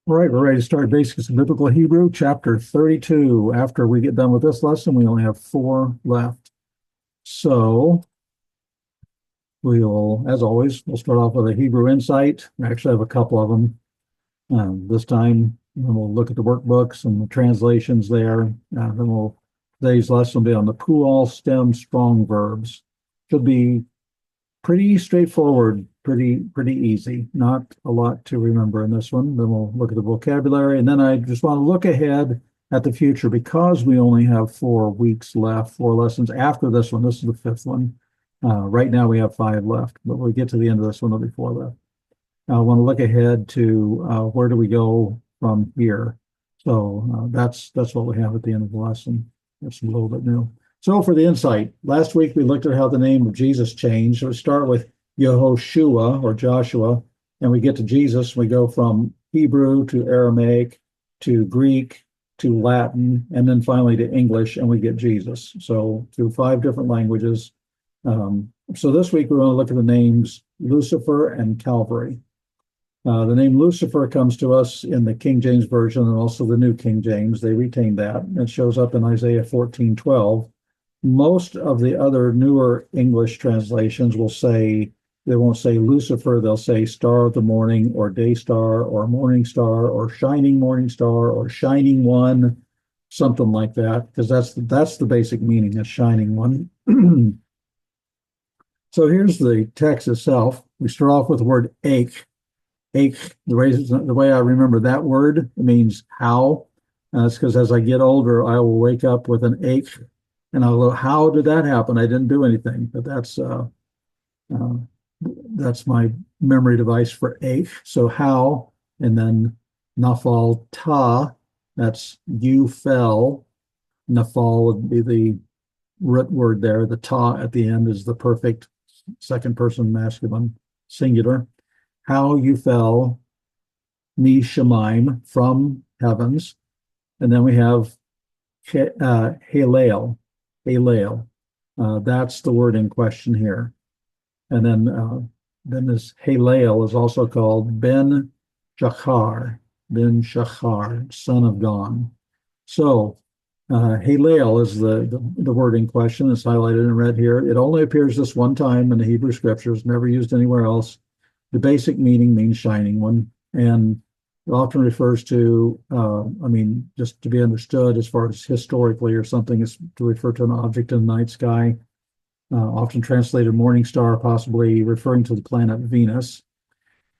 All right, we're ready to start Basics of Biblical Hebrew, chapter 32. After we get done with this lesson, we only have four left. So as always, we'll start off with a Hebrew insight. We actually have a couple of them this time. And we'll look at the workbooks and the translations there. Today's lesson will be on the Pual stem strong verbs. Should be pretty straightforward, pretty easy. Not a lot to remember in this one. Then we'll look at the vocabulary, and then I just want to look ahead at the future because we only have 4 weeks left, 4 lessons after this one. This is the fifth one. Right now we have 5 left, but when we get to the end of this one, there'll be 4 left. I want to look ahead to where do we go from here. So that's what we have at the end of the lesson. That's a little bit new. So for the insight, last week we looked at how the name of Jesus changed. So we start with Yehoshua or Joshua, and we get to Jesus. We go from Hebrew to Aramaic to Greek to Latin, and then finally to English, and we get Jesus. So through 5 different languages. So this week we're going to look at the names Lucifer and Calvary. The name Lucifer comes to us in the King James Version and also the New King James. They retain that. It shows up in Isaiah 14:12. Most of the other newer English translations they won't say Lucifer, they'll say star of the morning or day star or morning star or shining morning star or shining one, something like that, because that's the basic meaning of shining one. So here's the text itself. We start off with the word ache. Ache, the way I remember that word, it means how. It's because as I get older, I will wake up with an ache, and I'll go, how did that happen? I didn't do anything. But that's my memory device for ache. So how, and then nafal ta, that's you fell. Nafal would be the root word there. The ta at the end is the perfect second person masculine singular. How you fell, mi shemaim, from heavens. And then we have halel. That's the word in question here. And then this halel is also called ben shachar, son of dawn. So halel is the word in question. It's highlighted in red here. It only appears this one time in the Hebrew scriptures, never used anywhere else. The basic meaning means shining one, and it often refers to, just to be understood as far as historically or something, is to refer to an object in the night sky, often translated morning star, possibly referring to the planet Venus.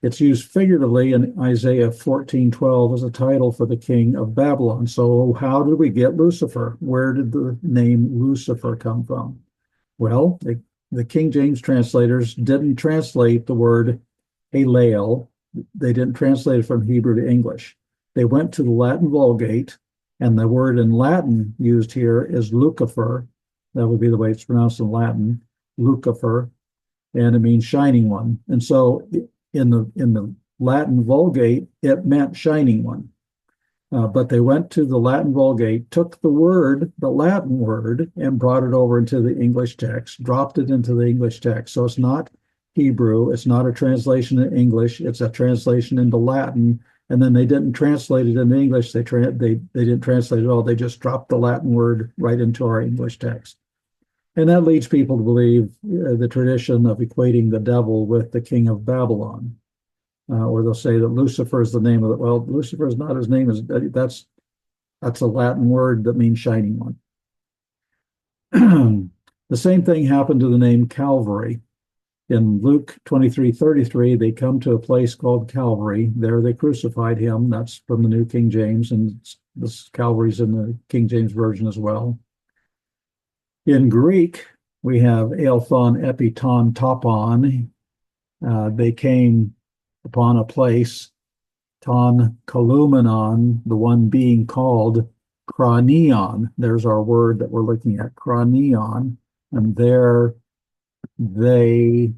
It's used figuratively in Isaiah 14:12 as a title for the king of Babylon. So how did we get Lucifer? Where did the name Lucifer come from? Well, the King James translators didn't translate the word Halel. They didn't translate it from Hebrew to English. They went to the Latin Vulgate, and the word in Latin used here is Lucifer. That would be the way it's pronounced in Latin, Lucifer, and it means shining one. And so in the Latin Vulgate, it meant shining one. But they went to the Latin Vulgate, took the Latin word, and brought it over into the English text, dropped it into the English text. So it's not Hebrew, it's not a translation in English, it's a translation into Latin. And then they didn't translate it into English, they didn't translate it at all, they just dropped the Latin word right into our English text. And that leads people to believe the tradition of equating the devil with the king of Babylon. Or they'll say that Lucifer is the name of it. Well, Lucifer is not his name. That's a Latin word that means shining one. The same thing happened to the name Calvary. In Luke 23:33, they come to a place called Calvary. There they crucified him. That's from the New King James, and this Calvary's in the King James Version as well. In Greek, we have Elthon, Epiton, Topon. They came upon a place, ton kalumenon, the one being called Kranion. There's our word that we're looking at, Kranion. And there they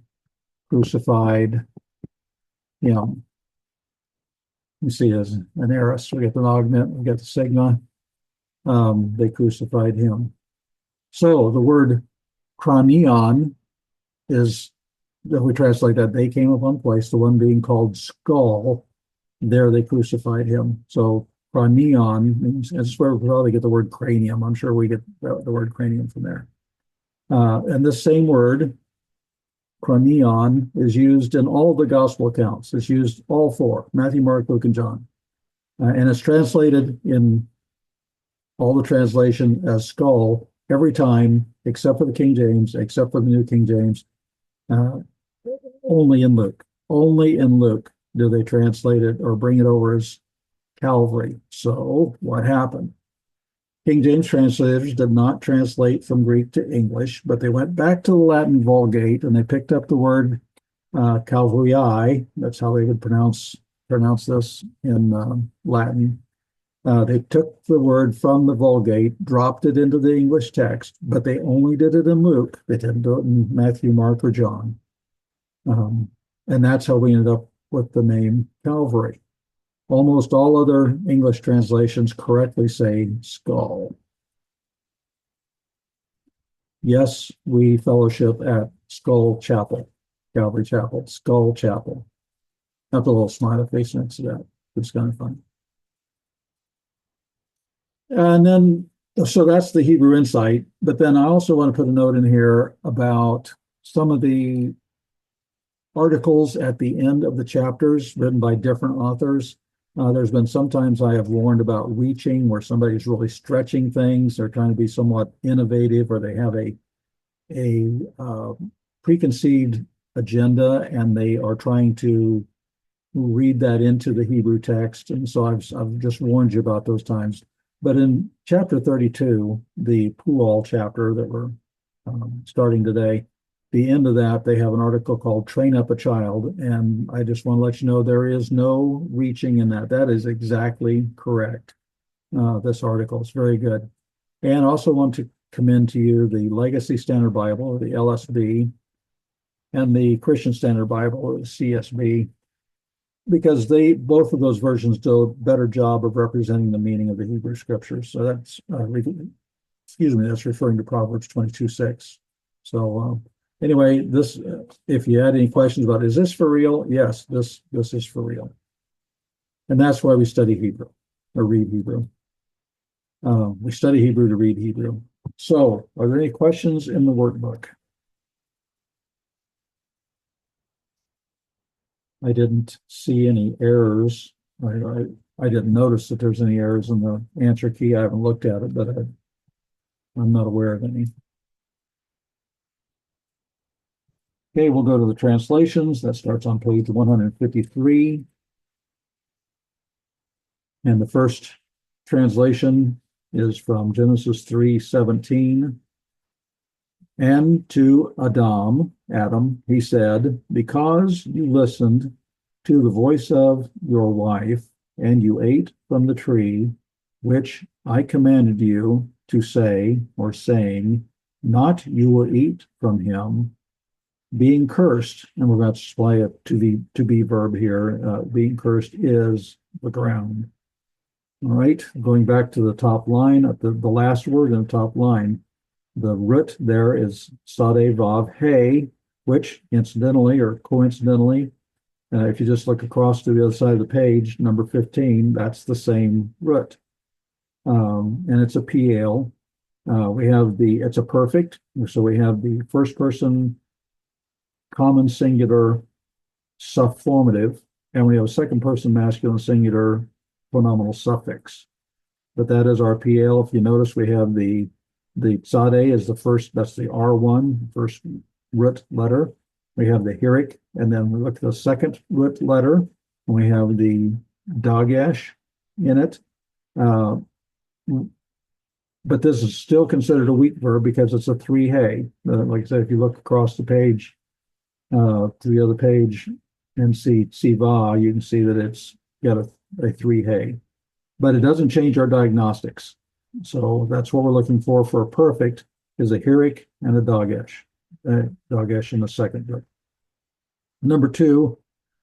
crucified him. You see as an aorist, we get the augment, we get the sigma. They crucified him. So the word Kranion is, if we translate that, they came upon place, the one being called skull. there they crucified him. So cranion means, that's where we probably get the word cranium. I'm sure we get the word cranium from there. And this same word, cranion, is used in all the gospel accounts. It's used all four, Matthew, Mark, Luke, and John. And it's translated in all the translation as skull every time, except for the King James, except for the New King James. Only in Luke. Only in Luke do they translate it or bring it over as Calvary. So what happened? King James translators did not translate from Greek to English, but they went back to the Latin Vulgate and they picked up the word Calvarii. That's how they would pronounce this in Latin. They took the word from the Vulgate, dropped it into the English text, but they only did it in Luke. They didn't do it in Matthew, Mark, or John. And that's how we ended up with the name Calvary. Almost all other English translations correctly say skull. Yes, we fellowship at Skull Chapel, Calvary Chapel, Skull Chapel. Have the little smiley face next to that. It's kind of fun. And then, so that's the Hebrew insight. But then I also want to put a note in here about some of the articles at the end of the chapters written by different authors. There's been sometimes I have warned about reaching, where somebody's really stretching things. They're trying to be somewhat innovative, or they have a preconceived agenda, and they are trying to read that into the Hebrew text. And so I've just warned you about those times. But in chapter 32, the Pual chapter that we're starting today, the end of that, they have an article called Train Up a Child. And I just want to let you know there is no reaching in that. That is exactly correct. This article is very good. And also want to commend to you the Legacy Standard Bible, or the LSB, and the Christian Standard Bible, or the CSB, because both of those versions do a better job of representing the meaning of the Hebrew Scriptures. So that's, that's referring to Proverbs 22:6. So anyway, this, if you had any questions about, is this for real? Yes, this is for real. And that's why we study Hebrew, or read Hebrew. We study Hebrew to read Hebrew. So are there any questions in the workbook? I didn't see any errors. I didn't notice that there's any errors in the answer key. I haven't looked at it, but I'm not aware of any. Okay, we'll go to the translations. That starts on page 153. And the first translation is from Genesis 3:17. And to Adam, he said, because you listened to the voice of your wife, and you ate from the tree, which I commanded you to say, or saying, not you will eat from him, being cursed, and we're going to supply a to be verb here, being cursed is the ground. All right, going back to the top line, at the last word in the top line, the root there is sade vav hey, which incidentally or coincidentally, if you just look across to the other side of the page, number 15, that's the same root. And it's a PL. We have it's a perfect, so we have the first person common singular subformative, and we have a second person masculine singular pronominal suffix. But that is our PL. If you notice, we have the tzadeh is the first, that's the R1, first root letter. We have the hirik, and then we look at the second root letter, and we have the dagesh in it. But this is still considered a weak verb because it's a three hey. Like I said, if you look across the page to the other page and see siva, you can see that it's got a three hey. But it doesn't change our diagnostics. So that's what we're looking for a perfect, is a hirik and a dagesh. Dagesh in the second group. Number 2,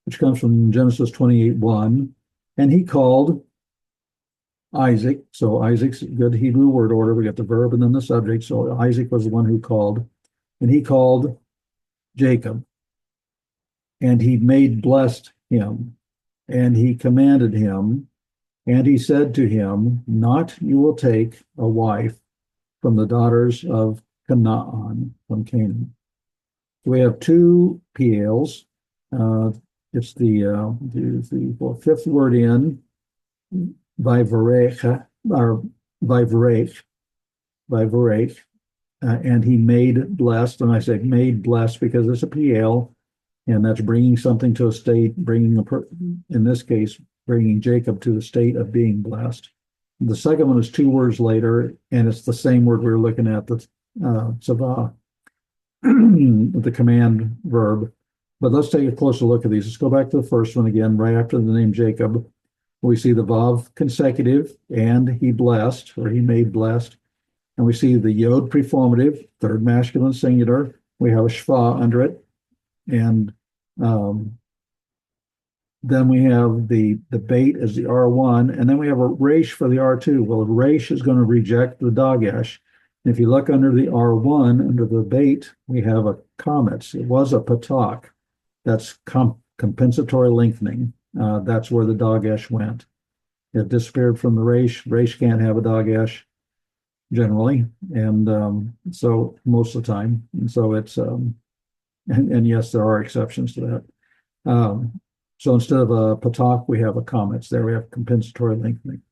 which comes from Genesis 28:1, and he called Isaac. So Isaac's a good Hebrew word order. We got the verb and then the subject. So Isaac was the one who called, and he called Jacob, and he made blessed him. And he commanded him, and he said to him, Not you will take a wife from the daughters of Canaan, from Canaan. We have two PLs. It's the fifth word in, Vivarech, or Vivarech, Vivarech, and he made blessed. And I say made blessed because it's a PL, and that's bringing something to a state, in this case, bringing Jacob to the state of being blessed. The second one is two words later, and it's the same word we were looking at, the tzavah, the command verb. But let's take a closer look at these. Let's go back to the first one again, right after the name Jacob. We see the vav consecutive, and he blessed, or he made blessed. And we see the yod preformative, third masculine singular. We have a shva under it. And then we have the bait as the R1, and then we have a resh for the R2. Well, the resh is going to reject the dagesh. And if you look under the R1, under the bait, we have a comets. It was a patak. That's compensatory lengthening. That's where the dagesh went. It disappeared from the resh. Resh can't have a dagesh generally, and so most of the time. And so it's, and yes, there are exceptions to that. So instead of a patak, we have a comets. There we have compensatory lengthening.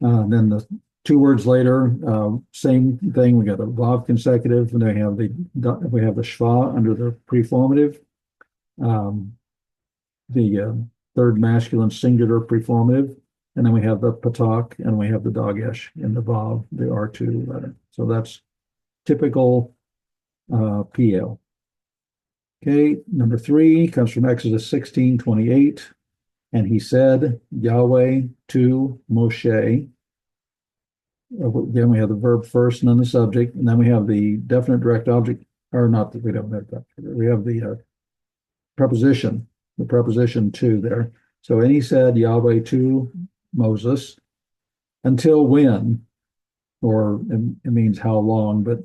Then the two words later, same thing. We got a vav consecutive, and then we have the shva under the preformative. The third masculine singular preformative, and then we have the patak, and we have the dagesh in the vav, the R2 letter. So that's typical PL. Okay, number 3 comes from Exodus 16:28, and he said, Yahweh to Moshe. Again, we have the verb first and then the subject, and then we have the definite direct object, or not that we don't have that. We have the preposition, the preposition to there. So, and he said, Yahweh to Moses, until when, or it means how long, but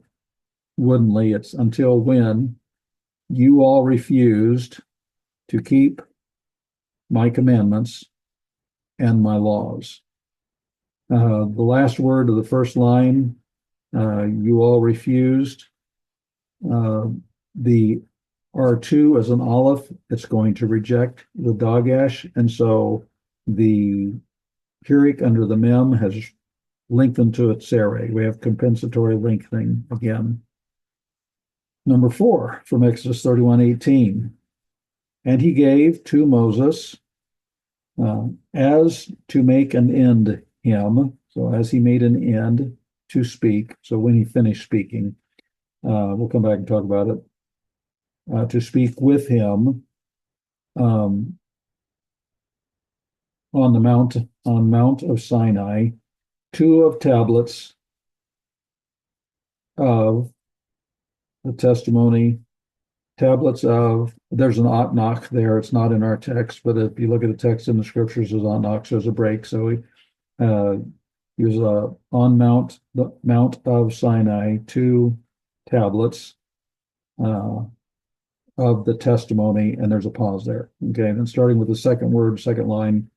woodenly it's until when you all refused to keep my commandments and my laws. The last word of the first line, you all refused. The R2 as an aleph, it's going to reject the dagesh, and so the hirik under the mem has lengthened to its sere. We have compensatory lengthening again. Number 4 from Exodus 31:18. And he gave to Moses as to make an end him. So as he made an end to speak. So when he finished speaking, we'll come back and talk about it. To speak with him on Mount of Sinai, 2 of tablets of the testimony, tablets of, there's an Atnach there. It's not in our text, but if you look at the text in the scriptures, there's Atnach, so there's a break. So he was on the Mount of Sinai, 2 tablets of the testimony, and there's a pause there. Okay, and then starting with the second word, second line,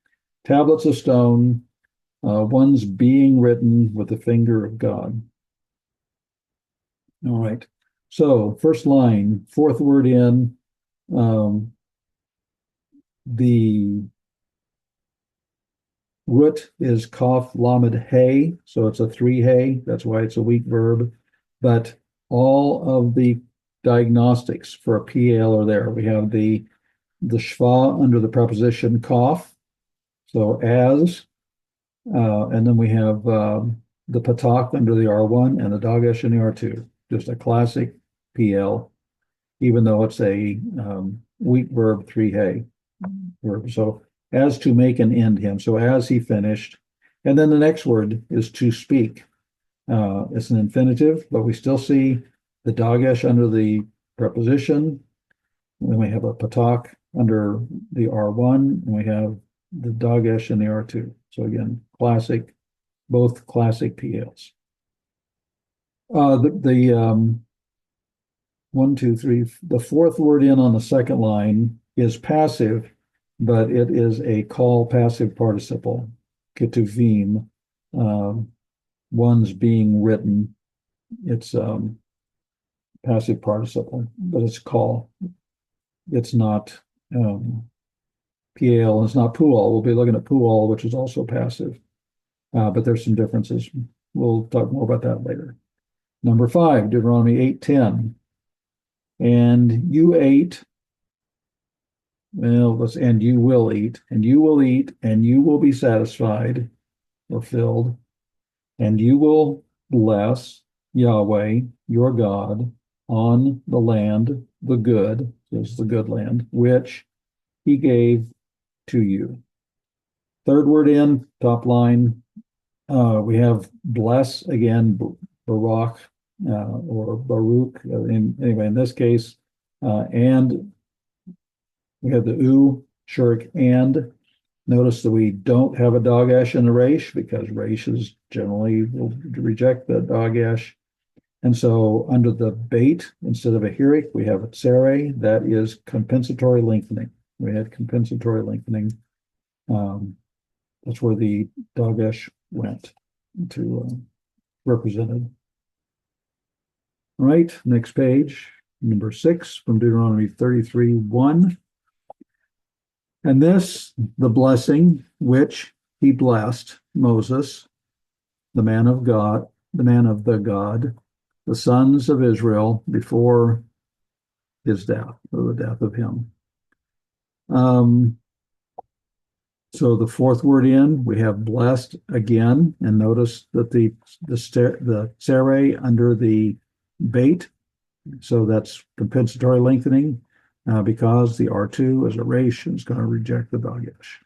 tablets of stone, ones being written with the finger of God. All right. So first line, fourth word in, the root is kaf lamed hey, so it's a 3 hey. That's why it's a weak verb. But all of the diagnostics for a PL are there. We have the shva under the preposition kaf, so as, and then we have the patak under the R1 and the dagesh in the R2. Just a classic PL, even though it's a weak verb 3 hey verb. So as to make an end him. So as he finished. And then the next word is to speak. It's an infinitive, but we still see the dagesh under the preposition. And then we have a patak under the R1, and we have the dagesh in the R2. So again, classic, both classic PLs. The 1, 2, 3, the fourth word in on the second line is passive, but it is a call passive participle, ketuvim, one's being written. It's passive participle, but it's call. It's not PAL, it's not Pual. We'll be looking at Pual, which is also passive, but there's some differences. We'll talk more about that later. Number 5, Deuteronomy 8:10. And you ate, and you will eat, and you will eat, and you will be satisfied or filled, and you will bless Yahweh, your God, on the land, the good, this is the good land, which he gave to you. Third word in, top line, we have bless again, Barak, or Baruch. Anyway, in this case, and we have the U, shirk, and. Notice that we don't have a dagesh in the resh because resh is generally will reject the dagesh. And so under the bait, instead of a hirik, we have a tsere. That is compensatory lengthening. We had compensatory lengthening. That's where the dagesh went to represented. All right, next page, number 6 from Deuteronomy 33:1. And this, the blessing which he blessed Moses, the man of God, the sons of Israel before his death, or the death of him. So the fourth word in, we have blessed again, and notice that the tsere under the bait, so that's compensatory lengthening. Because the R2 is a resh, it's going to reject the dagesh.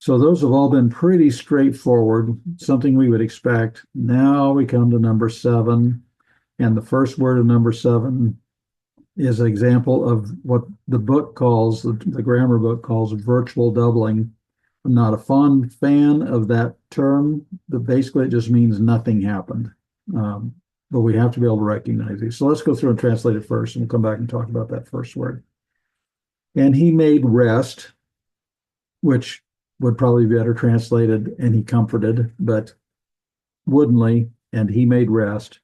So those have all been pretty straightforward, something we would expect. Now we come to number 7, and the first word of number 7 is an example of what the book calls, the grammar book calls virtual doubling. I'm not a fond fan of that term, but basically it just means nothing happened. But we have to be able to recognize these. So let's go through and translate it first, and we'll come back and talk about that first word. And he made rest, which would probably be better translated, and he comforted, but woodenly, and he made rest.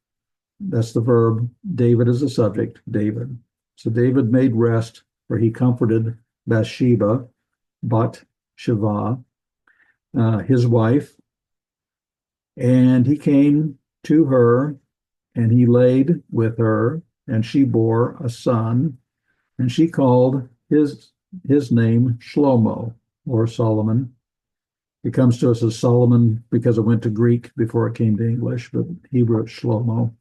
That's the verb. David is the subject, David. So David made rest, for he comforted Bathsheba, Bat Sheva, his wife, and he came to her, and he laid with her, and she bore a son, and she called his name Shlomo, or Solomon. It comes to us as Solomon because it went to Greek before it came to English, but Hebrew it's Shlomo.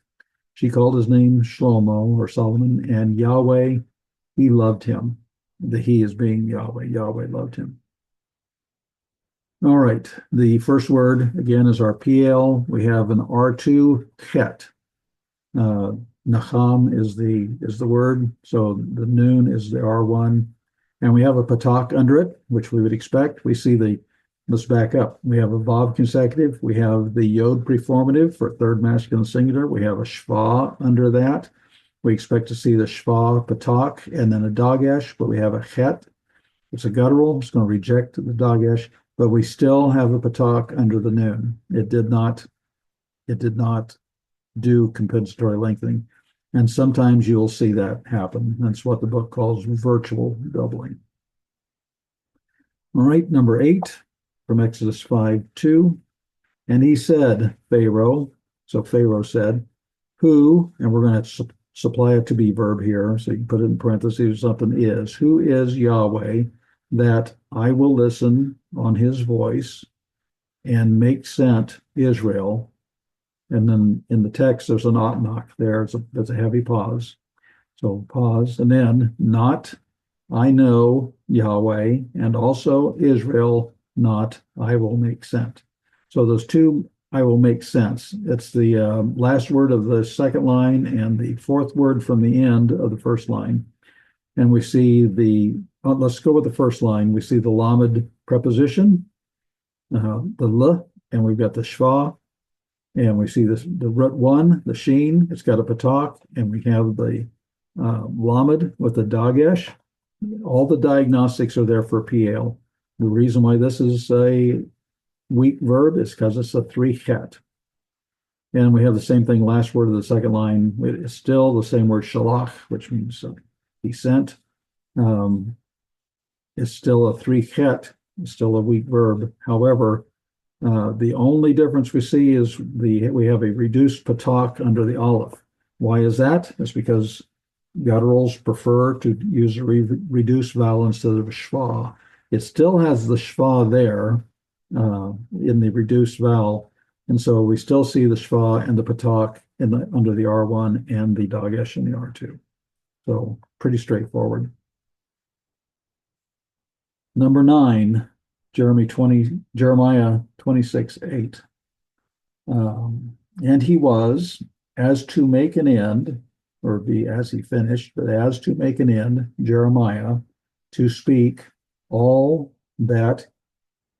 She called his name Shlomo, or Solomon, and Yahweh, he loved him. The he is being Yahweh. Yahweh loved him. All right, the first word again is our PL. We have an R2 chet. Nacham is the word, so the noon is the R1, and we have a patak under it, which we would expect. We see let's back up. We have a vav consecutive. We have the yod preformative for third masculine singular. We have a shva under that. We expect to see the shva patak and then a dagesh, but we have a chet. It's a guttural. It's going to reject the dagesh, but we still have a patak under the noon. It did not do compensatory lengthening. And sometimes you'll see that happen. That's what the book calls virtual doubling. All right, number 8 from Exodus 5:2. And he said, Pharaoh, so Pharaoh said, who, and we're going to supply it to be verb here, so you can put it in parentheses or something, is, who is Yahweh, that I will listen on his voice and make sent Israel. And then in the text, there's an knock there. There's a heavy pause. So pause, and then not I know Yahweh, and also Israel, not I will make sent. So those two I will make sense. It's the last word of the second line and the fourth word from the end of the first line. And we see let's go with the first line. We see the lamed preposition, the l, and we've got the shva. And we see the root 1, the sheen, it's got a patak, and we have the lamed with the dagesh. All the diagnostics are there for PL. The reason why this is a weak verb is because it's a three chet. And we have the same thing, last word of the second line. It's still the same word, shalach, which means he sent. It's still a three chet, it's still a weak verb. However, the only difference we see is we have a reduced patak under the aleph. Why is that? It's because gutturals prefer to use a reduced vowel instead of a schwa. It still has the schwa there in the reduced vowel, and so we still see the schwa and the patak under the R1 and the dagesh in the R2. So pretty straightforward. Number 9, Jeremiah 26:8. And he was, as to make an end, or be as he finished, but as to make an end, Jeremiah, to speak all that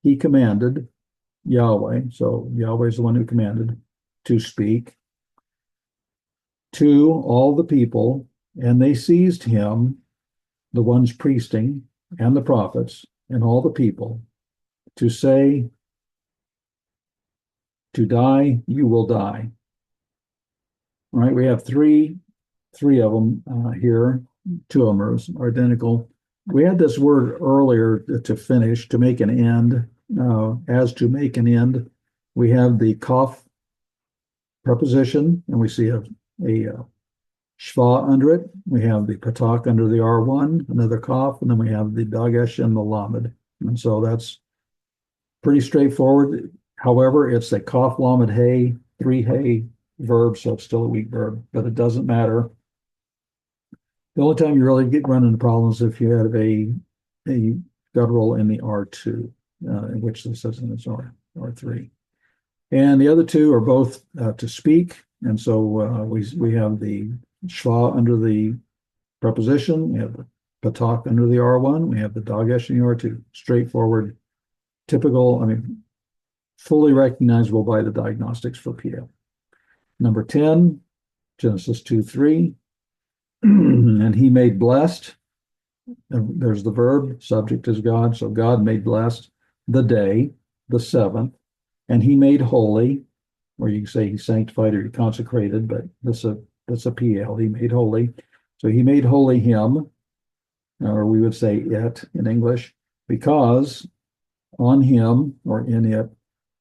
he commanded, Yahweh, so Yahweh is the one who commanded, to speak to all the people, and they seized him, the ones priesting, and the prophets, and all the people, to say, to die, you will die. All right, we have three of them here. Two of them are identical. We had this word earlier to finish, to make an end. As to make an end, we have the kaf preposition, and we see a shva under it. We have the patak under the R1, another kaf, and then we have the dagesh and the lamed. And so that's pretty straightforward. However, it's a kaf lamed hey, three hey verb, so it's still a weak verb, but it doesn't matter. The only time you really get run into problems if you have a guttural in the R2, in which this isn't, it's R3. And the other two are both to speak, and so we have the schwa under the preposition, we have the patak under the R1, we have the dagesh in the R2. Straightforward, typical, fully recognizable by the diagnostics for PL. Number 10, Genesis 2:3. And he made blessed, and there's the verb, subject is God, so God made blessed the day, the seventh, and he made holy, or you can say he sanctified or he consecrated, but that's a PL, he made holy. So he made holy him, or we would say it in English, because on him, or in it,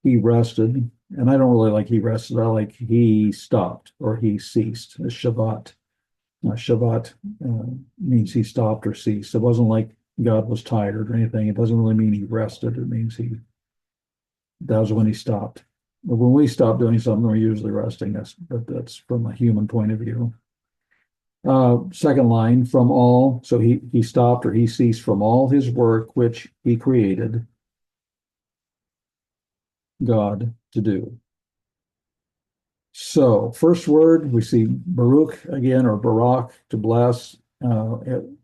he rested. And I don't really like he rested, I like he stopped, or he ceased, as Shabbat. Shabbat means he stopped or ceased. It wasn't like God was tired or anything. It doesn't really mean he rested. It means that was when he stopped. But when we stop doing something, we're usually resting. That's from a human point of view. Second line, from all. So he stopped or he ceased from all his work which he created God to do. So first word, we see Baruch again, or Barak, to bless. And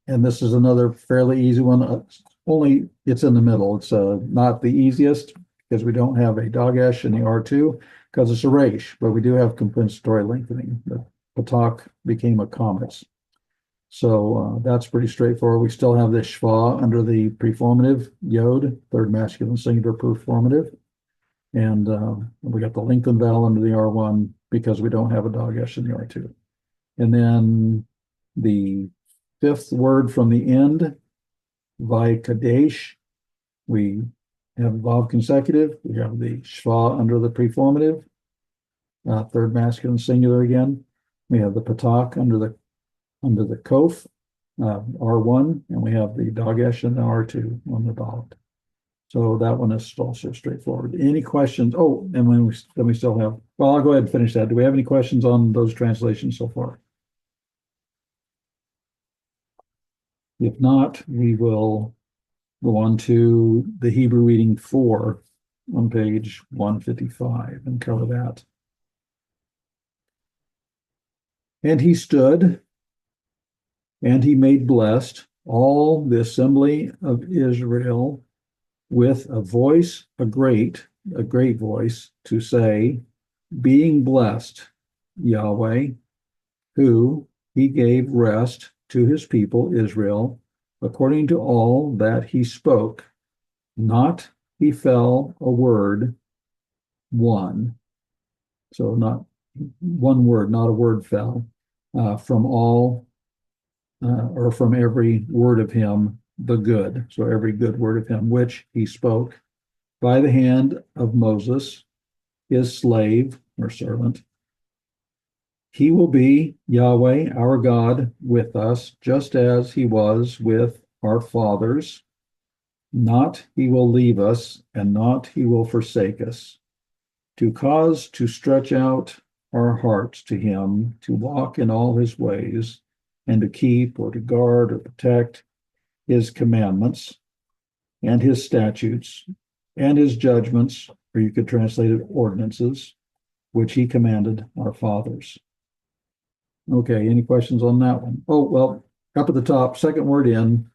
this is another fairly easy one. Only it's in the middle. It's not the easiest because we don't have a dagesh in the R2 because it's a resh, but we do have compensatory lengthening. The patak became a kamas. So that's pretty straightforward. We still have this shva under the preformative, yod, third masculine singular preformative. And we got the lengthened vowel under the R1 because we don't have a dagesh in the R2. And then the fifth word from the end, Kadesh, we have vav consecutive. We have the shva under the preformative, third masculine singular again. We have the patak under the kof, R1, and we have the dagesh and the R2 on the ballot. So that one is also straightforward. Any questions? Oh, and then we still have, well, I'll go ahead and finish that. Do we have any questions on those translations so far? If not, we will go on to the Hebrew reading 4 on page 155 and cover that. And he stood, and he made blessed all the assembly of Israel with a voice, a great voice, to say, being blessed, Yahweh, who he gave rest to his people Israel, according to all that he spoke. Not he fell a word, one. So not one word, not a word fell from all or from every word of him, the good. So every good word of him, which he spoke by the hand of Moses, his slave or servant. He will be Yahweh, our God, with us, just as he was with our fathers. Not he will leave us, and not he will forsake us, to cause to stretch out our hearts to him, to walk in all his ways, and to keep or to guard or protect his commandments and his statutes and his judgments, or you could translate it ordinances, which he commanded our fathers. Okay, any questions on that one? Oh, well, up at the top, second word in,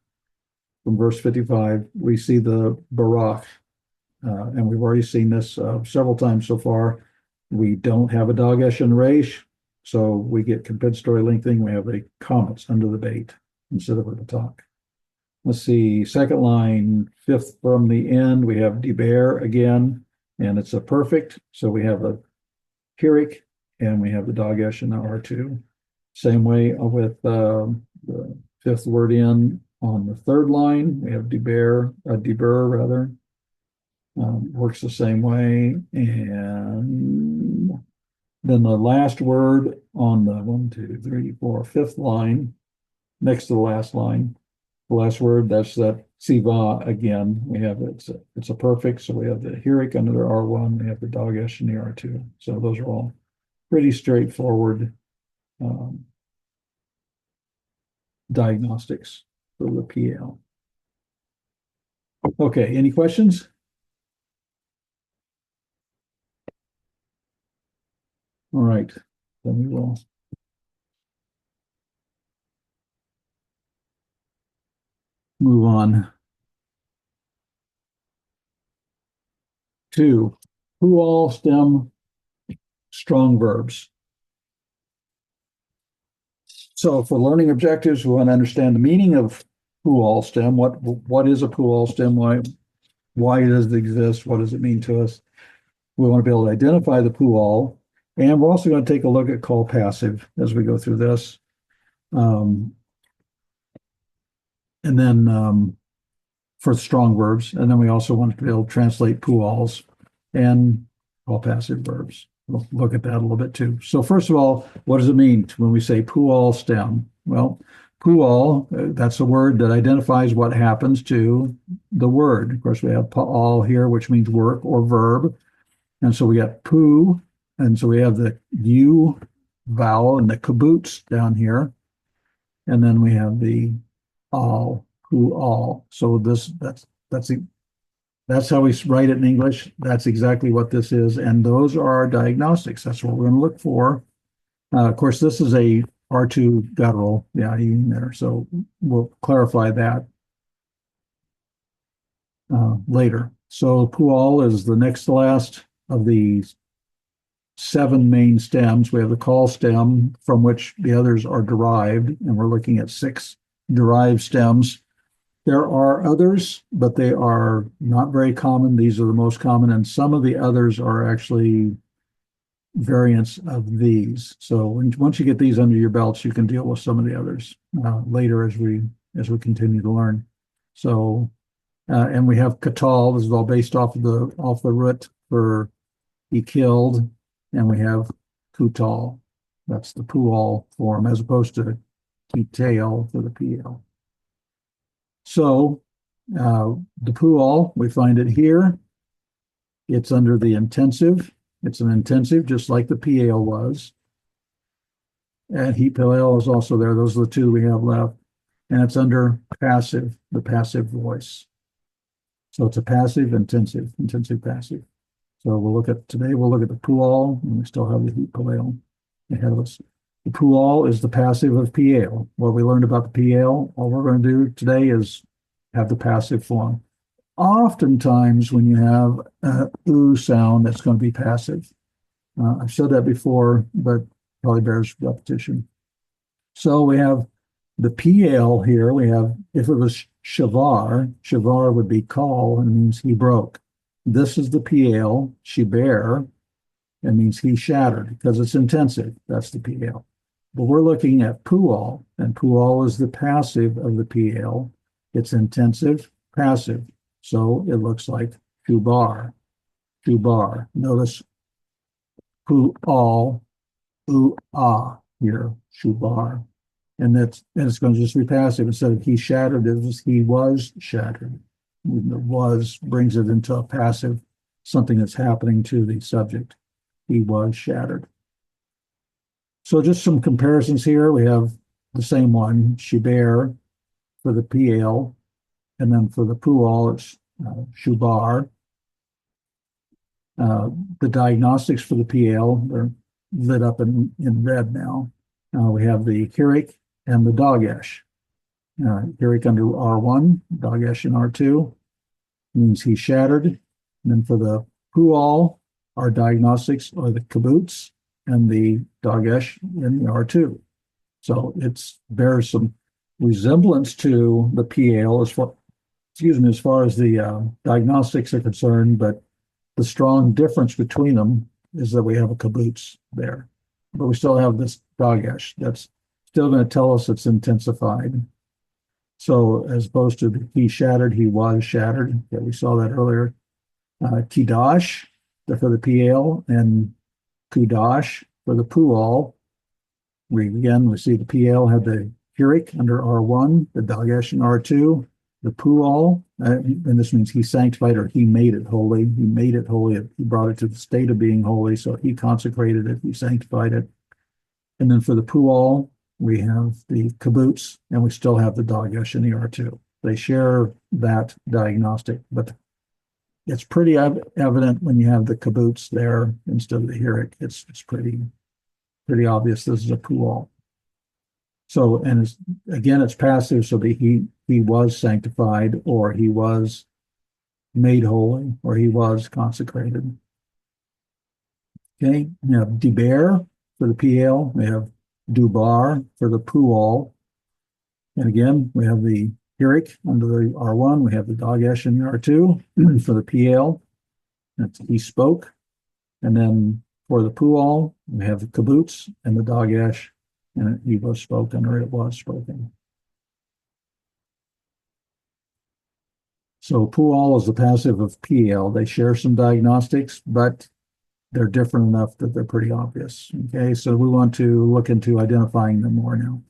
from verse 55, we see the Barak, and we've already seen this several times so far. We don't have a Dagesh and Resh, so we get compensatory lengthening. We have a commas under the bait instead of at the top. Let's see, second line, fifth from the end, we have Diber again, and it's a perfect. So we have a Hirik, and we have the Dagesh and the R2. Same way with the fifth word in on the third line, we have Diber rather. Works the same way. And then the last word on the fifth line, next to the last line, the last word, that's that Siva again. We have it's a perfect, so we have the Hirik under the R1, we have the Dagesh and the R2. So those are all pretty straightforward diagnostics for the PL. Okay, any questions? All right, then we will move on to Pual stem strong verbs. So for learning objectives, we want to understand the meaning of Pual stem. What is a Pual stem? Why does it exist? What does it mean to us? We want to be able to identify the Pual, and we're also going to take a look at call passive as we go through this. And then for strong verbs, and then we also want to be able to translate Puals and call passive verbs. We'll look at that a little bit too. So first of all, what does it mean when we say Pual stem? Well, Pual, that's a word that identifies what happens to the word. Of course, we have Pual here, which means work or verb. And so we got Pu, and so we have the U vowel and the kibbutz down here. And then we have the Al, Pual. So that's how we write it in English. That's exactly what this is. And those are our diagnostics. That's what we're going to look for. Of course, this is a R2 guttural, in there. So we'll clarify that later. So Pual is the next to last of the 7 main stems. We have the call stem from which the others are derived, and we're looking at 6 derived stems. There are others, but they are not very common. These are the most common, and some of the others are actually variants of these. So once you get these under your belts, you can deal with some of the others later as we continue to learn. So, and we have katal. This is all based off the root for he killed, and we have kutal. That's the pual form as opposed to kitel for the pl. So the pual, we find it here. It's under the intensive. It's an intensive, just like the PAL was. And he PAL is also there. Those are the 2 we have left. And it's under passive, the passive voice. So it's a passive, intensive, passive. So we'll look at the pual, and we still have the he PAL ahead of us. The pual is the passive of PAL. What we learned about the PAL, all we're going to do today is have the passive form. Oftentimes, when you have a oo sound, that's going to be passive. I've said that before, but probably bears repetition. So we have The PL here, we have, if it was shavar, shavar would be call and means he broke. This is the PL, shiber, and means he shattered because it's intensive. That's the PL. But we're looking at Pual, and Pual is the passive of the PL. It's intensive, passive. So it looks like shubar, shubar. Notice Pual, ah here, shubar. And it's going to just be passive. Instead of he shattered, it was he was shattered. The was brings it into a passive, something that's happening to the subject. He was shattered. So just some comparisons here. We have the same one, shiber for the PL, and then for the Pual, it's shubar. The diagnostics for the PL, they're lit up in red now. We have the Hirik and the Dagesh. Hirik under R1, Dagesh in R2, means he shattered. And then for the Pual, our diagnostics are the kibbutz and the Dagesh in the R2. So it bears some resemblance to the PL as far as the diagnostics are concerned, but the strong difference between them is that we have a kibbutz there. But we still have this Dagesh that's still going to tell us it's intensified. So as opposed to he shattered, he was shattered. Yeah, we saw that earlier. Kidash for the PL and Kudash for the Pual. We see the PL had the Hirik under R1, the Dagesh in R2, the Pual, and this means he sanctified or he made it holy. He made it holy. He brought it to the state of being holy. So he consecrated it. He sanctified it. And then for the Pual, we have the kibbutz, and we still have the Dagesh in the R2. They share that diagnostic, but it's pretty evident when you have the kibbutz there instead of the Hirik. It's pretty obvious this is a Pual. So, and it's passive, so that he was sanctified, or he was made holy, or he was consecrated. Okay, we have Diber for the PL, we have Dubar for the Pual. And again, we have the Hirik under the R1, we have the Dagesh in the R2 for the PL. That's he spoke. And then for the Pual, we have the kibbutz and the Dagesh, and he was spoken, or it was spoken. So Pual is the passive of PL. They share some diagnostics, but they're different enough that they're pretty obvious. Okay, so we want to look into identifying them more now.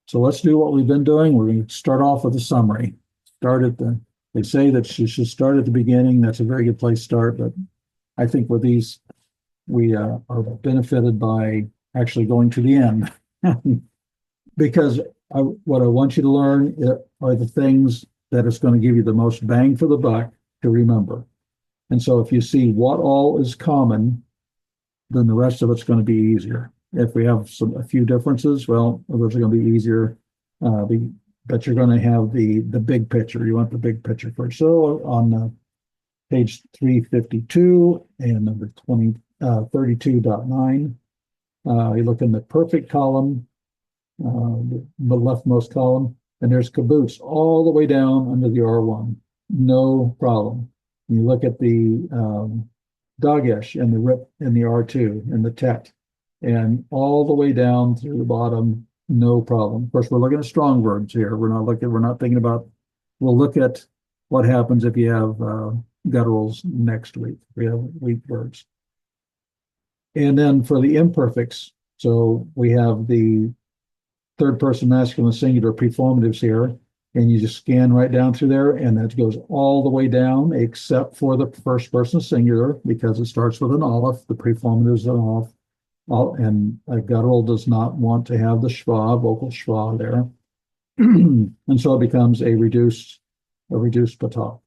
So let's do what we've been doing. We're going to start off with a summary. They say that you should start at the beginning. That's a very good place to start, but I think with these, we are benefited by actually going to the end. Because what I want you to learn are the things that is going to give you the most bang for the buck to remember. And so if you see what all is common, then the rest of it's going to be easier. If we have a few differences, well, those are going to be easier. But you're going to have the big picture. You want the big picture first. So on page 352 and number 32.9, you look in the perfect column, the leftmost column, and there's kibbutz all the way down under the R1. No problem. You look at the Dagesh and the rip in the R2 and the tet, and all the way down through the bottom, no problem. Of course, we're looking at strong verbs here. We're not thinking about, we'll look at what happens if you have gutturals next week. We have weak verbs. And then for the imperfects, so we have the third person masculine singular preformatives here, and you just scan right down through there, and that goes all the way down except for the first person singular, because it starts with an aleph. The preformative is an aleph, and a guttural does not want to have the schwa, vocal schwa there, and so it becomes a reduced patah,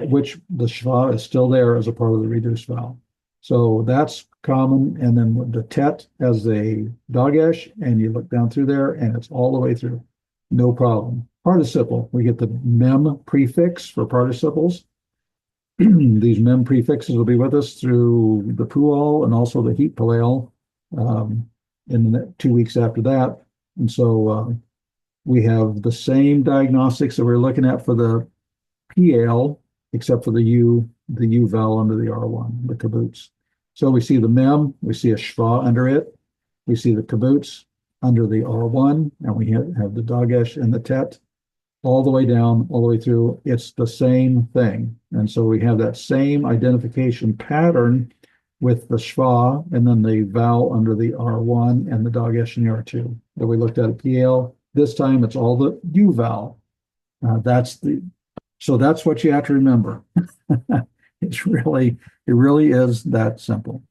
which the schwa is still there as a part of the reduced vowel. So that's common. And then the tet as a Dagesh, and you look down through there, and it's all the way through. No problem. Participle, we get the mem prefix for participles. These mem prefixes will be with us through the Pual and also the heat palel in the 2 weeks after that. And so we have the same diagnostics that we're looking at for the PL, except for the U vowel under the R1, the kibbutz. So we see the mem, we see a shva under it, we see the kibbutz under the R1, and we have the dagesh and the tet all the way down, all the way through. It's the same thing. And so we have that same identification pattern with the shva and then the vowel under the R1 and the dagesh and the R2 that we looked at PL. This time it's all the U vowel. So that's what you have to remember. It really is that simple.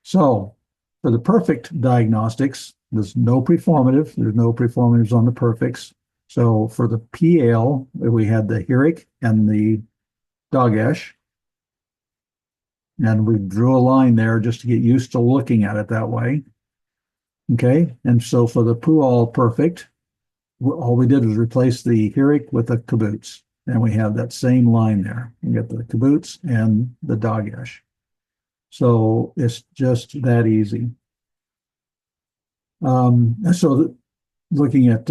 So for the perfect diagnostics, there's no preformative. There's no preformatives on the perfects. So for the PL, we had the hirik and the dagesh. And we drew a line there just to get used to looking at it that way. Okay, and so for the Pual perfect, all we did was replace the hirik with a kibbutz. And we have that same line there. You get the kibbutz and the dagesh. So it's just that easy. Looking at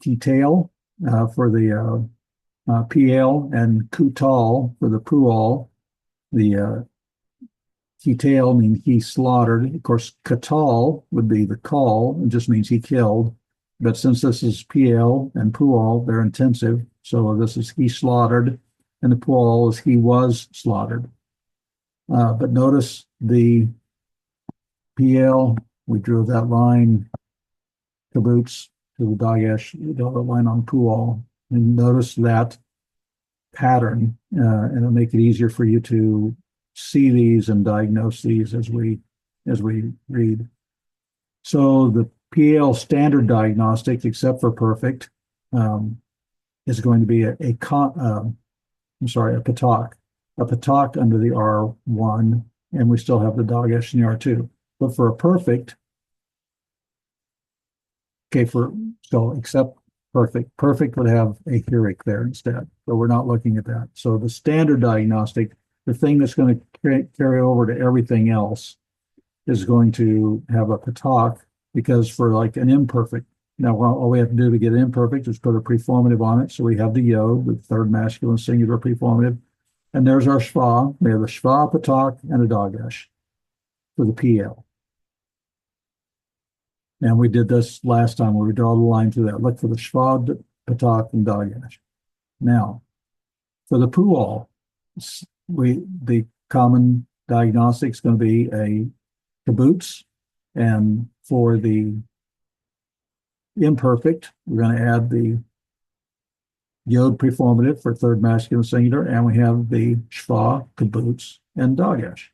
detail for the PL and kutal for the Pual. The detail means he slaughtered. Of course, katal would be the call. It just means he killed. But since this is PL and Pual, they're intensive. So this is he slaughtered, and the Pual is he was slaughtered. But notice the PL, we drew that line, kibbutz to the dagesh, we drew the line on Pual. And notice that pattern, and it'll make it easier for you to see these and diagnose these as we read. So the PL standard diagnostic, except for perfect, is going to be a patak under the R1, and we still have the dagesh in the R2. But for a perfect, except perfect would have a hirik there instead, but we're not looking at that. So the standard diagnostic, the thing that's going to carry over to everything else, is going to have a patak, because for like an imperfect, now all we have to do to get an imperfect is put a preformative on it. So we have the yod, the third masculine singular preformative, and there's our shva. We have a shva, patak, and a dagesh for the PL. And we did this last time where we draw the line through that. Look for the shva, patak, and dagesh. Now, for the Pual, the common diagnostic is going to be a kibbutz, and for the imperfect, we're going to add the yod preformative for third masculine singular, and we have the shva, kibbutz, and dagesh.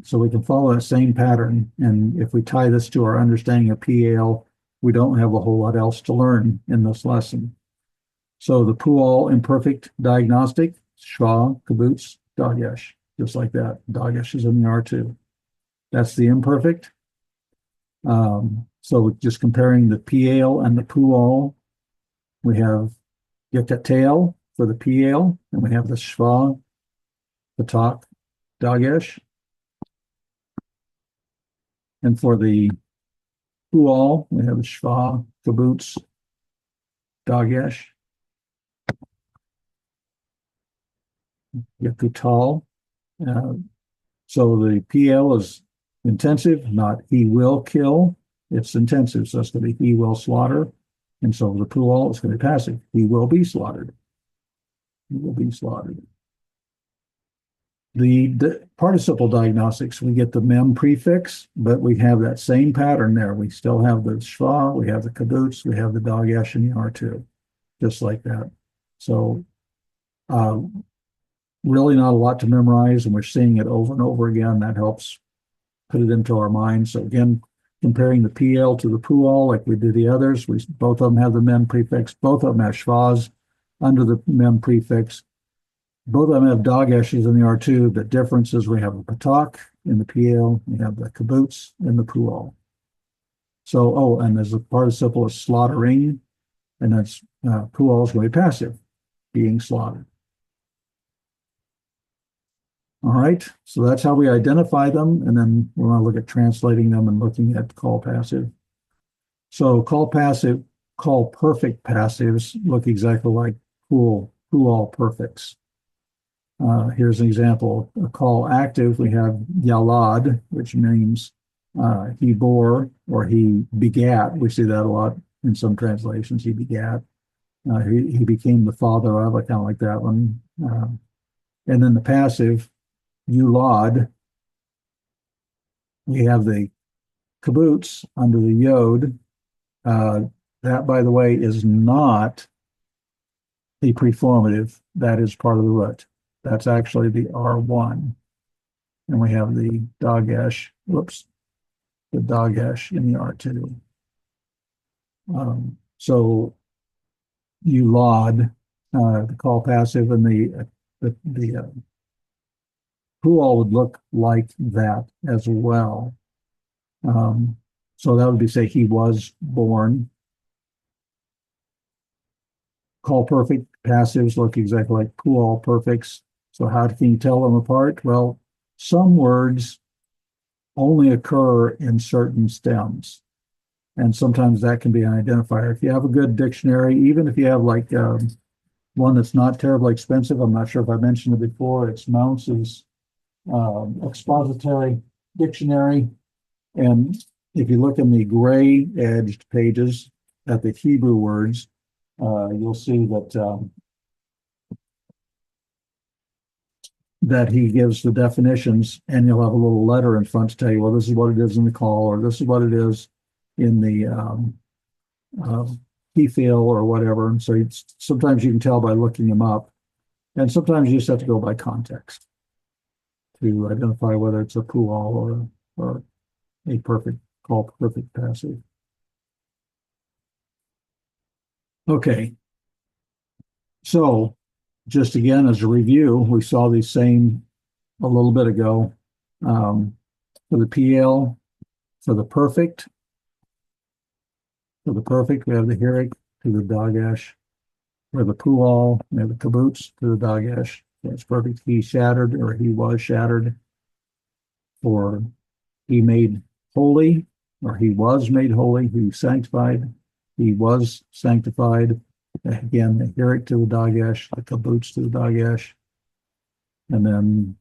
So we can follow that same pattern, and if we tie this to our understanding of PAL, we don't have a whole lot else to learn in this lesson. So the Pual imperfect diagnostic, shva, kibbutz, dagesh, just like that. Dagesh is in the R2. That's the imperfect. So just comparing the PAL and the Pual, we have yekatel for the PAL, and we have the shva, patak, dagesh. And for the Pual, we have the shva, kibbutz, dagesh. Yekutal. So the PL is intensive, not he will kill. It's intensive, so it's going to be he will slaughter. And so the Pual is going to be passive. He will be slaughtered. He will be slaughtered. The participle diagnostics, we get the mem prefix, but we have that same pattern there. We still have the shva, we have the kibbutz, we have the dagesh and the R2, just like that. So really not a lot to memorize, and we're seeing it over and over again. That helps put it into our minds. So again, comparing the PL to the Pual like we did the others, both of them have the mem prefix, both of them have shvas under the mem prefix. Both of them have dageshes in the R2. The difference is we have a patak in the PL, we have the kibbutz in the Pual. So, and there's a participle of slaughtering, and that's Pual is going to be passive, being slaughtered. All right, so that's how we identify them, and then we want to look at translating them and looking at call passive. So call passive, call perfect passives look exactly like Pual perfects. Here's an example. A call active, we have yalad, which means he bore or he begat. We see that a lot in some translations. He begat. He became the father of. I kind of like that one. And then the passive, yulad, we have the kibbutz under the yod. That, by the way, is not the preformative. That is part of the root. That's actually the R1. And we have the dagesh, the dagesh in the R2. So yulad, the call passive, and the Pual would look like that as well. So that would be say he was born. Call perfect passives look exactly like Pual perfects. So how can you tell them apart? Well, some words only occur in certain stems. And sometimes that can be an identifier. If you have a good dictionary, even if you have like one that's not terribly expensive, I'm not sure if I mentioned it before, it's Nouns' expository dictionary. And if you look in the gray edged pages at the Hebrew words, you'll see that he gives the definitions, and you'll have a little letter in front to tell you, well, this is what it is in the call, or this is what it is in the PFIL or whatever. And so sometimes you can tell by looking them up, and sometimes you just have to go by context to identify whether it's a Pual or a perfect call perfect passive. Okay, so just again as a review, we saw these same a little bit ago. For the PL, for the perfect, we have the Hirik to the Dagesh. For the Pual, we have the Kibbutz to the Dagesh. That's perfect. He shattered, or he was shattered. For he made holy, or he was made holy, he sanctified, he was sanctified. Again, the Hirik to the Dagesh, the Kibbutz to the Dagesh. And then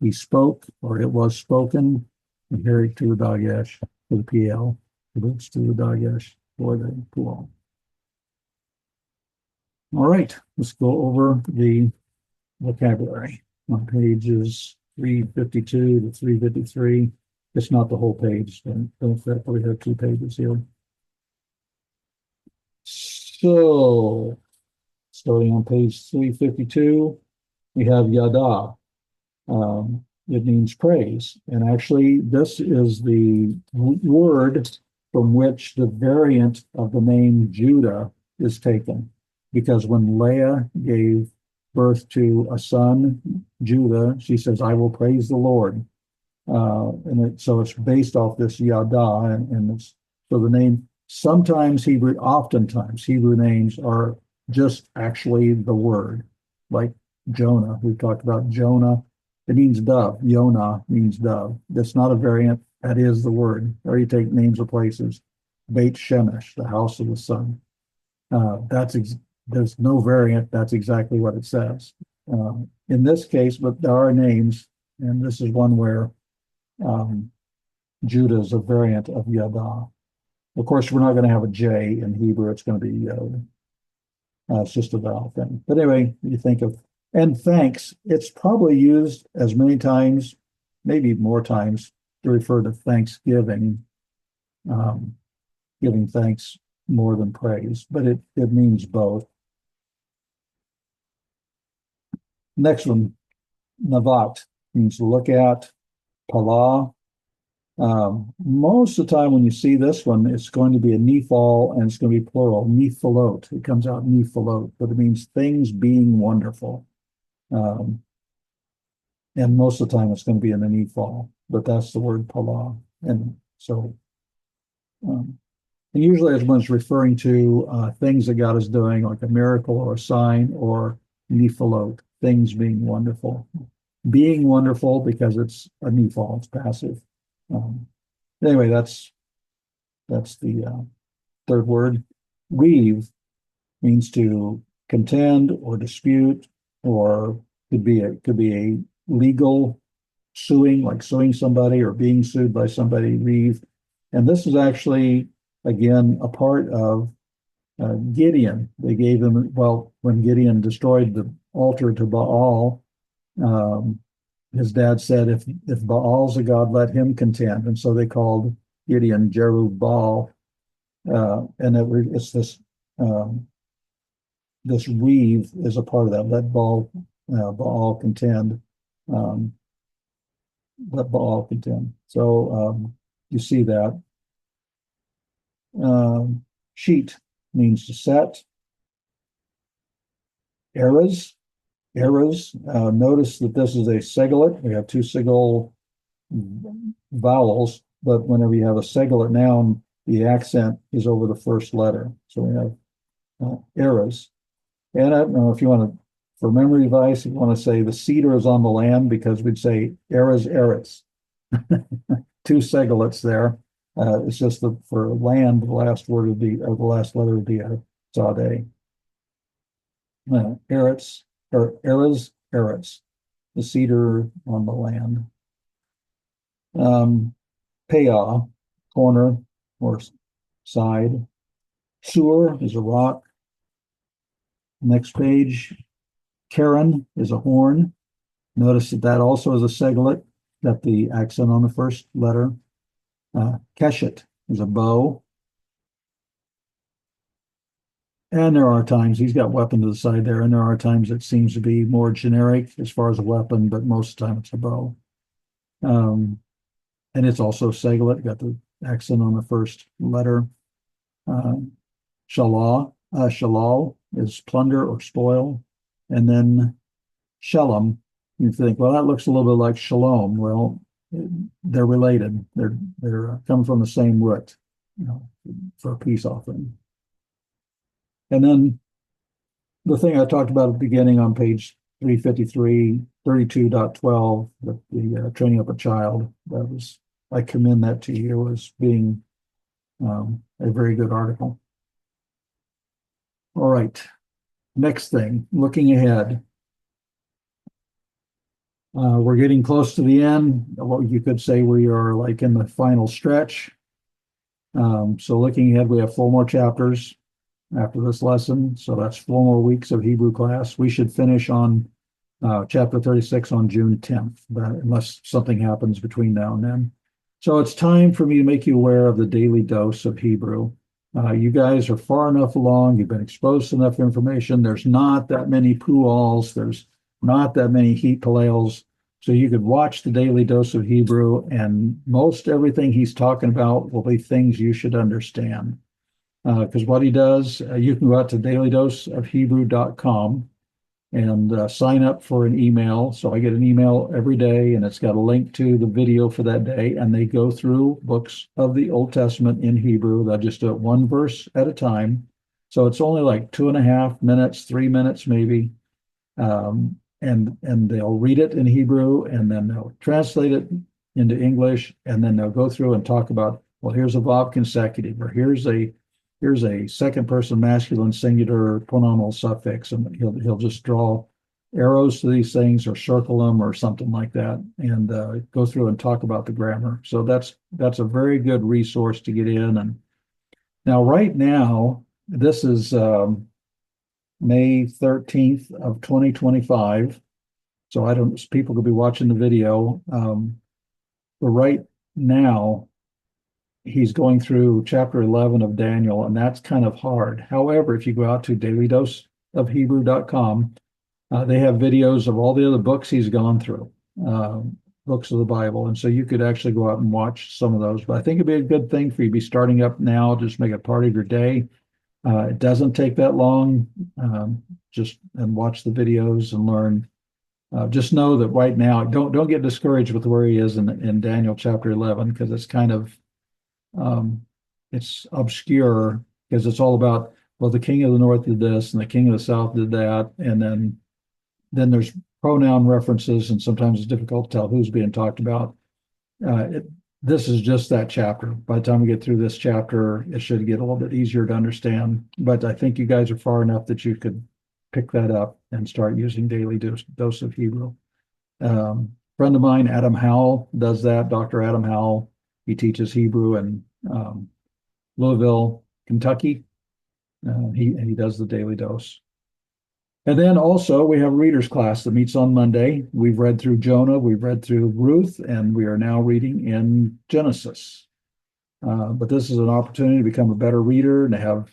he spoke, or it was spoken, the Hirik to the Dagesh for the PL, Kibbutz to the Dagesh for the Pual. All right, let's go over the vocabulary on pages 352 to 353. It's not the whole page. Don't forget, we have 2 pages here. So, starting on page 352, we have yada. It means praise. And actually, this is the word from which the variant of the name Judah is taken. Because when Leah gave birth to a son, Judah, she says, I will praise the Lord. So it's based off this yada, and so the name, oftentimes Hebrew names are just actually the word, like Jonah. We talked about Jonah. It means dove. Yonah means dove. That's not a variant. That is the word. Or you take names of places. Beit Shemesh, the house of the sun. There's no variant. That's exactly what it says. In this case, but there are names, and this is one where Judah is a variant of Yada. Of course, we're not going to have a J in Hebrew. It's going to be Yod. It's just a vowel thing. But anyway, you think of, and thanks, it's probably used as many times, maybe more times, to refer to thanksgiving, giving thanks more than praise, but it means both. Next one, navat, means to look at. Pala. Most of the time when you see this one, it's going to be a nephal, and it's going to be plural, nephalot. It comes out nephalot, but it means things being wonderful. And most of the time it's going to be in a nephal, but that's the word pala. And so, and usually as one's referring to things that God is doing, like a miracle or a sign, or nephalot, things being wonderful. Being wonderful because it's a nephal, it's passive. Anyway, that's the third word. Weave means to contend or dispute, or could be a legal suing, like suing somebody or being sued by somebody. Weave, and this is actually again a part of Gideon. They gave him, well, when Gideon destroyed the altar to Baal, um, his dad said, if Baal's a god, let him contend. And so they called Gideon Jerubbaal. It's this weave is a part of that. Baal contend. Um, let Baal contend. So you see that. Sheet means to set. Eras. Notice that this is a seglet. We have two sigil vowels, but whenever you have a seglet noun, the accent is over the first letter. So we have eras. And I don't know if you want to, for memory device, you want to say the cedar is on the land, because we'd say eras. Two seglets there. It's just that for land, the last word would be, or the last letter would be a sade. Eretz, or eras, the cedar on the land. Peah, corner or side. Sur is a rock. Next page. Karen is a horn. Notice that also is a seglet, got the accent on the first letter. Keshet is a bow. And there are times, he's got weapon to the side there, and there are times it seems to be more generic as far as a weapon, but most of the time it's a bow. And it's also seglet, got the accent on the first letter. Shalal is plunder or spoil. And then shalom, you think, well, that looks a little bit like shalom. Well, they're related. They're come from the same root, for a peace offering. And then the thing I talked about at the beginning on page 353, 32.12, the training up a child, I commend that to you as being a very good article. All right. Next thing, looking ahead. We're getting close to the end. What you could say we are like in the final stretch. So looking ahead, we have 4 more chapters after this lesson. So that's 4 more weeks of Hebrew class. We should finish on chapter 36 on June 10th, unless something happens between now and then. So it's time for me to make you aware of the daily dose of Hebrew. You guys are far enough along. You've been exposed to enough information. There's not that many Puals. There's not that many heat palels. So you could watch the daily dose of Hebrew, and most everything he's talking about will be things you should understand. Because what he does, you can go out to dailydoseofhebrew.com and sign up for an email. So I get an email every day, and it's got a link to the video for that day. And they go through books of the Old Testament in Hebrew. They'll just do it one verse at a time. So it's only like 2.5 minutes, 3 minutes maybe. And they'll read it in Hebrew, and then they'll translate it into English, and then they'll go through and talk about, well, here's a Vav consecutive, or here's a second person masculine singular pronominal suffix, and he'll just draw arrows to these things or circle them or something like that, and go through and talk about the grammar. So that's a very good resource to get in. And now, right now, this is May 13th of 2025. So people could be watching the video. But right now, he's going through chapter 11 of Daniel, and that's kind of hard. However, if you go out to dailydoseofhebrew.com, they have videos of all the other books he's gone through, books of the Bible. And so you could actually go out and watch some of those. But I think it'd be a good thing for you to be starting up now, just make it part of your day. It doesn't take that long, and watch the videos and learn. Just know that right now, don't get discouraged with where he is in Daniel chapter 11, because it's kind of it's obscure, because it's all about, well, the king of the north did this and the king of the south did that, and then there's pronoun references, and sometimes it's difficult to tell who's being talked about. This is just that chapter. By the time we get through this chapter, it should get a little bit easier to understand. But I think you guys are far enough that you could pick that up and start using daily dose of Hebrew. Friend of mine, Adam Howell, does that. Dr. Adam Howell, he teaches Hebrew in Louisville, Kentucky. He does the daily dose. And then also we have a readers class that meets on Monday. We've read through Jonah, we've read through Ruth, and we are now reading in Genesis. But this is an opportunity to become a better reader and to have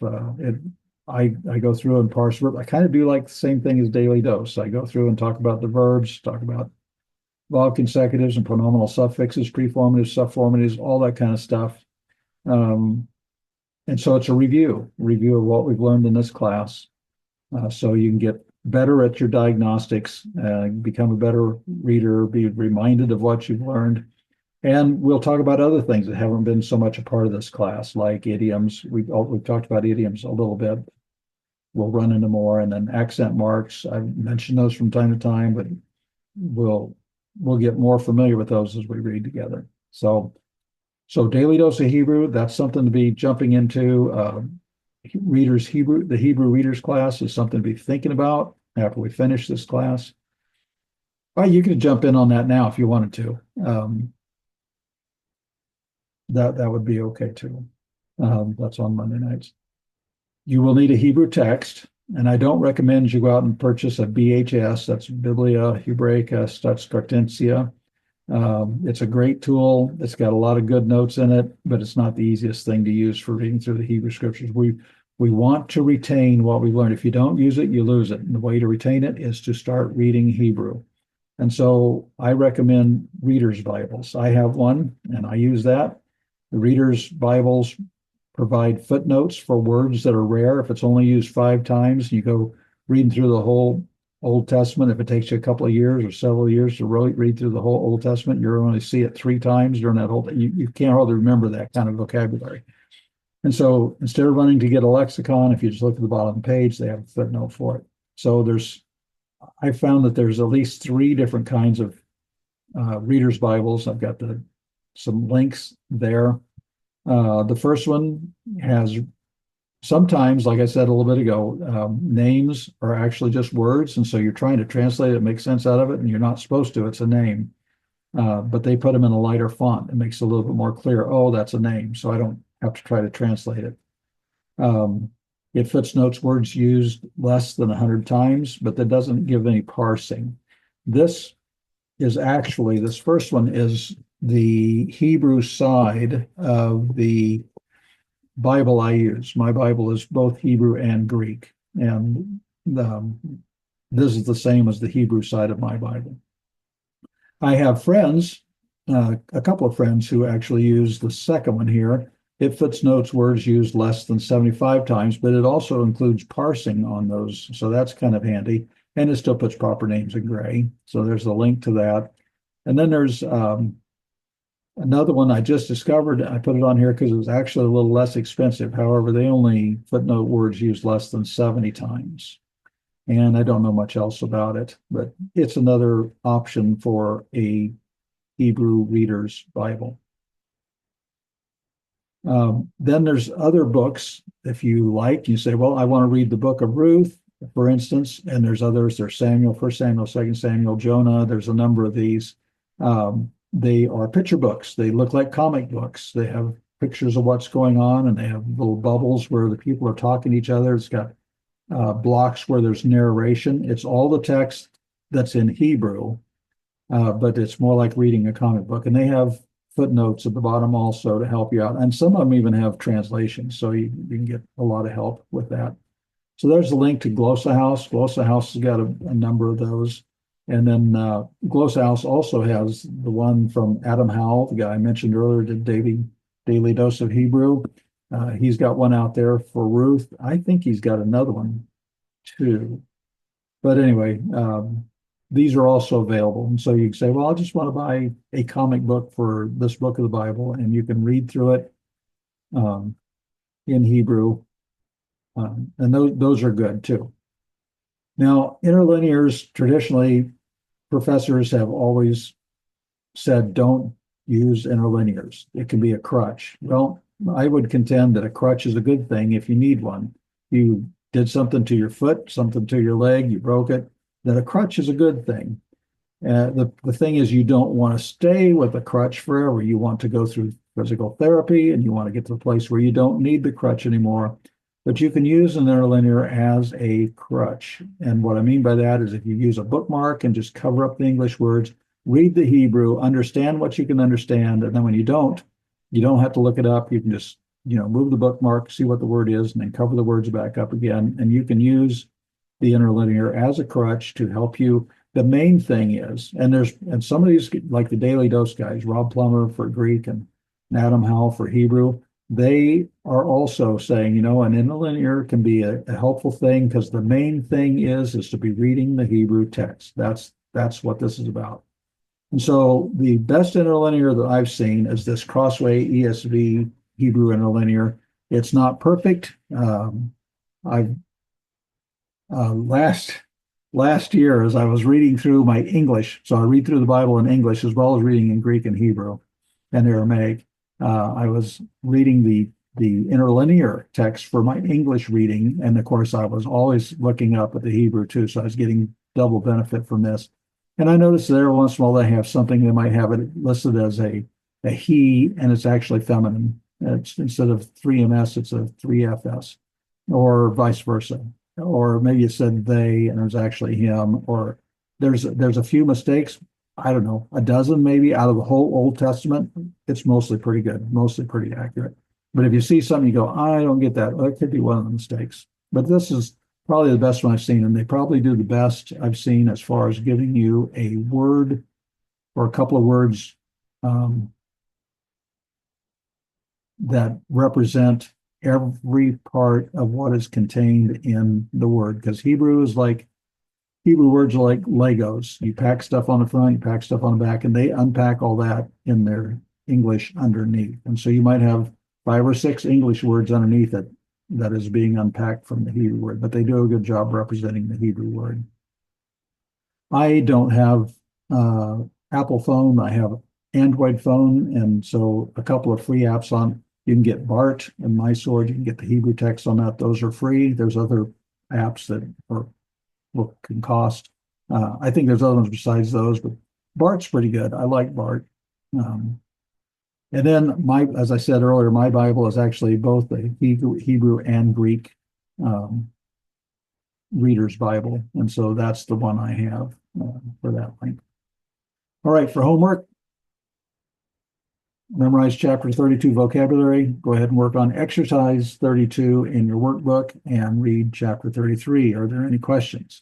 I go through and parse verbs. I kind of do like the same thing as daily dose. I go through and talk about the verbs, talk about vowel consecutives and pronominal suffixes, preformatives, subformatives, all that kind of stuff. And so it's a review of what we've learned in this class. So you can get better at your diagnostics, become a better reader, be reminded of what you've learned. And we'll talk about other things that haven't been so much a part of this class, like idioms. We've talked about idioms a little bit. We'll run into more. And then accent marks. I've mentioned those from time to time, but we'll get more familiar with those as we read together. So daily dose of Hebrew, that's something to be jumping into. The Hebrew readers class is something to be thinking about after we finish this class. Well, you could jump in on that now if you wanted to. That would be okay too. That's on Monday nights. You will need a Hebrew text, and I don't recommend you go out and purchase a BHS. That's Biblia Hebraica Stutzkartensia. It's a great tool. It's got a lot of good notes in it, but it's not the easiest thing to use for reading through the Hebrew scriptures. We want to retain what we've learned. If you don't use it, you lose it. And the way to retain it is to start reading Hebrew. And so I recommend Reader's Bibles. I have one, and I use that. The Reader's Bibles provide footnotes for words that are rare. If it's only used 5 times, you go reading through the whole Old Testament. If it takes you a couple of years or several years to read through the whole Old Testament, you're going to see it 3 times during that whole. You can't hardly remember that kind of vocabulary. And so instead of running to get a lexicon, if you just look at the bottom of the page, they have a footnote for it. So I found that there's at least 3 different kinds of readers' Bibles. I've got some links there. The first one has sometimes, like I said a little bit ago, names are actually just words. And so you're trying to translate it, make sense out of it, and you're not supposed to. It's a name. But they put them in a lighter font. It makes it a little bit more clear. Oh, that's a name. So I don't have to try to translate it. It footnotes words used less than 100 times, but that doesn't give any parsing. This first one is the Hebrew side of the Bible I use. My Bible is both Hebrew and Greek, and this is the same as the Hebrew side of my Bible. I have friends, a couple of friends who actually use the second one here. It footnotes words used less than 75 times, but it also includes parsing on those, so that's kind of handy. And it still puts proper names in gray. So there's a link to that. And then there's another one I just discovered. I put it on here because it was actually a little less expensive. However, they only footnote words used less than 70 times. And I don't know much else about it, but it's another option for a Hebrew reader's Bible. Then there's other books. If you like, you say, well, I want to read the book of Ruth, for instance, and there's others. There's Samuel, 1 Samuel, 2 Samuel, Jonah. There's a number of these. They are picture books. They look like comic books. They have pictures of what's going on, and they have little bubbles where the people are talking to each other. It's got blocks where there's narration. It's all the text that's in Hebrew, but it's more like reading a comic book. And they have footnotes at the bottom also to help you out. And some of them even have translations, so you can get a lot of help with that. So there's a link to Glossa House. Glossa House has got a number of those. And then Glossa House also has the one from Adam Howell, the guy I mentioned earlier, did Daily Dose of Hebrew. He's got one out there for Ruth. I think he's got another one too. But anyway, these are also available. And so you can say, well, I just want to buy a comic book for this book of the Bible, and you can read through it in Hebrew. And those are good too. Now, interlinears traditionally professors have always said don't use interlinears. It can be a crutch. Well, I would contend that a crutch is a good thing if you need one. You did something to your foot, something to your leg, you broke it, then a crutch is a good thing. The thing is, you don't want to stay with a crutch forever. You want to go through physical therapy and you want to get to the place where you don't need the crutch anymore. But you can use an interlinear as a crutch. And what I mean by that is if you use a bookmark and just cover up the English words, read the Hebrew, understand what you can understand, and then when you don't have to look it up. You can just, move the bookmark, see what the word is, and then cover the words back up again. And you can use the interlinear as a crutch to help you. The main thing is, and some of these, like the Daily Dose guys, Rob Plummer for Greek and Adam Howell for Hebrew, they are also saying, an interlinear can be a helpful thing because the main thing is to be reading the Hebrew text. That's what this is about. And so the best interlinear that I've seen is this Crossway ESV Hebrew interlinear. It's not perfect. I've last year, as I was reading through my English, so I read through the Bible in English as well as reading in Greek and Hebrew and Aramaic. I was reading the interlinear text for my English reading, and of course, I was always looking up at the Hebrew too, so I was getting double benefit from this. And I noticed that every once in a while they have something, they might have it listed as a he, and it's actually feminine. It's instead of 3ms, it's a 3fs, or vice versa. Or maybe it said they and it was actually him, or there's a few mistakes. I don't know, a dozen maybe out of the whole Old Testament. It's mostly pretty good, mostly pretty accurate. But if you see something, you go, I don't get that. Well, it could be one of the mistakes. But this is probably the best one I've seen, and they probably do the best I've seen as far as giving you a word or a couple of words that represent every part of what is contained in the word. Because Hebrew words are like Legos. You pack stuff on the front, you pack stuff on the back, and they unpack all that in their English underneath. And so you might have 5 or 6 English words underneath it that is being unpacked from the Hebrew word, but they do a good job representing the Hebrew word. I don't have Apple phone. I have Android phone, and so a couple of free apps on. You can get BART and MySword. You can get the Hebrew text on that. Those are free. There's other apps that can cost. I think there's other ones besides those, but BART's pretty good. I like BART. And then as I said earlier, my Bible is actually both the Hebrew and Greek Reader's Bible, and so that's the one I have for that link. All right, for homework, memorize chapter 32 vocabulary. Go ahead and work on exercise 32 in your workbook and read chapter 33. Are there any questions?